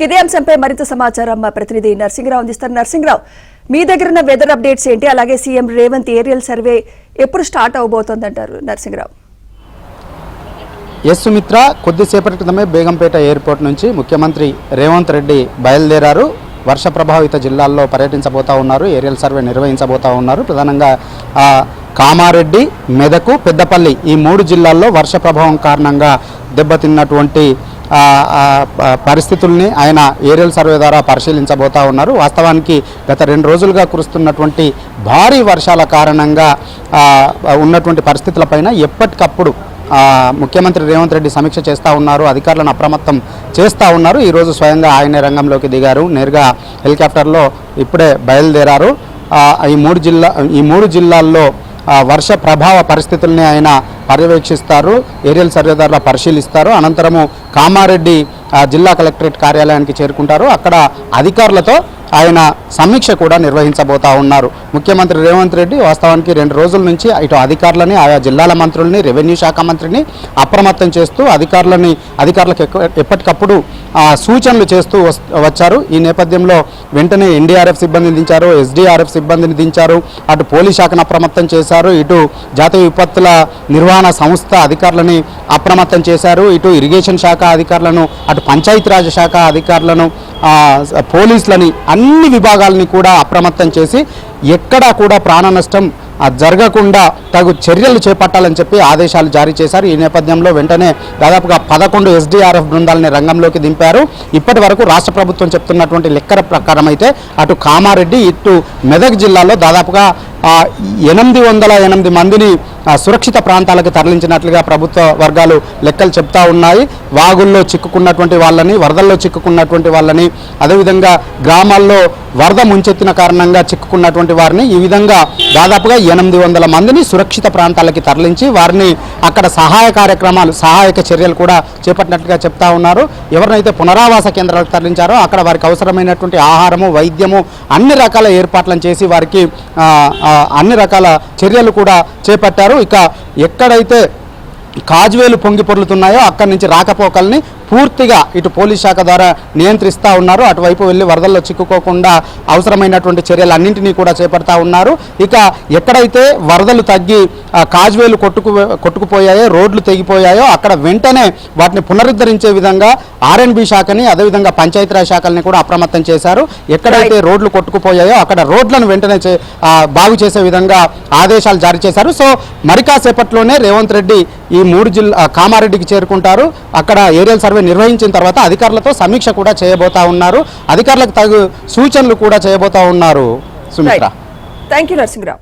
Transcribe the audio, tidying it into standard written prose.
ఇదే అంశంపై మరింత సమాచారం మా ప్రతినిధి నర్సింగరావు అందిస్తారు. నర్సింగరావు, మీ దగ్గర ఉన్న వెదర్ అప్డేట్స్ ఏంటి? అలాగే సీఎం రేవంత్ ఏరియల్ సర్వే ఎప్పుడు స్టార్ట్ అవబోతోందంటారు నర్సింగరావు? ఎస్ సుమిత్ర, కొద్దిసేపటి క్రితమే బేగంపేట ఎయిర్పోర్ట్ నుంచి ముఖ్యమంత్రి రేవంత్ రెడ్డి బయలుదేరారు. వర్ష ప్రభావిత జిల్లాల్లో పర్యటించబోతా ఉన్నారు, ఏరియల్ సర్వే నిర్వహించబోతా ఉన్నారు. ప్రధానంగా కామారెడ్డి, మెదకు, పెద్దపల్లి ఈ 3 జిల్లాల్లో వర్ష ప్రభావం కారణంగా దెబ్బతిన్నటువంటి పరిస్థితుల్ని ఆయన ఏరియల్ సర్వే ద్వారా పరిశీలించబోతా ఉన్నారు. వాస్తవానికి గత 2 రోజులుగా కురుస్తున్నటువంటి భారీ వర్షాల కారణంగా ఉన్నటువంటి పరిస్థితులపైన ఎప్పటికప్పుడు ముఖ్యమంత్రి రేవంత్ రెడ్డి సమీక్ష చేస్తూ ఉన్నారు, అధికారులను అప్రమత్తం చేస్తూ ఉన్నారు. ఈరోజు స్వయంగా ఆయనే రంగంలోకి దిగారు, నేరుగా హెలికాప్టర్లో ఇప్పుడే బయలుదేరారు. ఈ మూడు జిల్లాల్లో వర్ష ప్రభావ పరిస్థితుల్ని ఆయన పర్యవేక్షిస్తారు, ఏరియల్ సర్వే ద్వారా పరిశీలిస్తారు. అనంతరము కామారెడ్డి జిల్లా కలెక్టరేట్ కార్యాలయానికి చేరుకుంటారు. అక్కడ అధికారులతో ఆయన సమీక్ష కూడా నిర్వహించబోతా ఉన్నారు. ముఖ్యమంత్రి రేవంత్ రెడ్డి వాస్తవానికి 2 రోజుల నుంచి ఇటు అధికారులని, ఆయా జిల్లాల మంత్రుల్ని, రెవెన్యూ శాఖ మంత్రిని అప్రమత్తం చేస్తూ అధికారులకు ఎప్పటికప్పుడు సూచనలు చేస్తూ వచ్చారు. ఈ నేపథ్యంలో వెంటనే ఎన్డీఆర్ఎఫ్ సిబ్బందిని దించారు, ఎస్డీఆర్ఎఫ్ సిబ్బందిని దించారు. అటు పోలీస్ శాఖను అప్రమత్తం చేశారు, ఇటు జాతీయ విపత్తుల నిర్వహణ సంస్థ అధికారులని అప్రమత్తం చేశారు. ఇటు ఇరిగేషన్ శాఖ అధికారులను, అటు పంచాయతీరాజ్ శాఖ అధికారులను, పోలీసులని, అన్ని విభాగాలని కూడా అప్రమత్తం చేసి ఎక్కడా కూడా ప్రాణ నష్టం జరగకుండా తగు చర్యలు చేపట్టాలని చెప్పి ఆదేశాలు జారీ చేశారు. ఈ నేపథ్యంలో వెంటనే దాదాపుగా 11 ఎస్డీఆర్ఎఫ్ బృందాలని రంగంలోకి దింపారు. ఇప్పటి వరకు రాష్ట్ర ప్రభుత్వం చెప్తున్నటువంటి లెక్కల ప్రకారం అయితే అటు కామారెడ్డి, ఇటు మెదక్ జిల్లాలో దాదాపుగా 808 మందిని సురక్షిత ప్రాంతాలకు తరలించినట్లుగా ప్రభుత్వ వర్గాలు లెక్కలు చెప్తా ఉన్నాయి. వాగుల్లో చిక్కుకున్నటువంటి వాళ్ళని, వరదల్లో చిక్కుకున్నటువంటి వాళ్ళని, అదేవిధంగా గ్రామాల్లో వరద ముంచెత్తిన కారణంగా చిక్కుకున్నటువంటి వారిని, ఈ విధంగా దాదాపుగా 800 మందిని సురక్షిత ప్రాంతాలకి తరలించి వారిని అక్కడ సహాయక చర్యలు కూడా చేపట్టినట్లుగా చెప్తా ఉన్నారు. ఎవరినైతే పునరావాస కేంద్రాలకు తరలించారో అక్కడ వారికి అవసరమైనటువంటి ఆహారము, వైద్యము, అన్ని రకాల ఏర్పాట్లను చేసి వారికి అన్ని రకాల చర్యలు కూడా చేపట్టారు. ఇక ఎక్కడైతే కాజువేలు పొంగి పొర్లుతున్నాయో అక్కడి నుంచి రాకపోకల్ని పూర్తిగా ఇటు పోలీస్ శాఖ ద్వారా నియంత్రిస్తూ ఉన్నారు. అటువైపు వెళ్ళి వరదల్లో చిక్కుకోకుండా అవసరమైనటువంటి చర్యలు అన్నింటినీ కూడా చేపడతా ఉన్నారు. ఇక ఎక్కడైతే వరదలు తగ్గి కాజువేలు కొట్టుకుపోయాయో, రోడ్లు తెగిపోయాయో అక్కడ వెంటనే వాటిని పునరుద్ధరించే విధంగా ఆర్ఎండ్బి శాఖని, అదేవిధంగా పంచాయతీరాజ్ శాఖల్ని కూడా అప్రమత్తం చేశారు. ఎక్కడైతే రోడ్లు కొట్టుకుపోయాయో అక్కడ రోడ్లను వెంటనే బాగు చేసే విధంగా ఆదేశాలు జారీ చేశారు. సో మరి కాసేపట్లోనే రేవంత్ రెడ్డి ఈ 3 జిల్లా కామారెడ్డికి చేరుకుంటారు. అక్కడ ఏరియల్ సర్వే నిర్వహించిన తర్వాత అధికారులతో సమీక్ష కూడా చేయబోతా ఉన్నారు, అధికారులకు తగు సూచనలు కూడా చేయబోతా ఉన్నారు. Sumitra, thank you Narsingarao.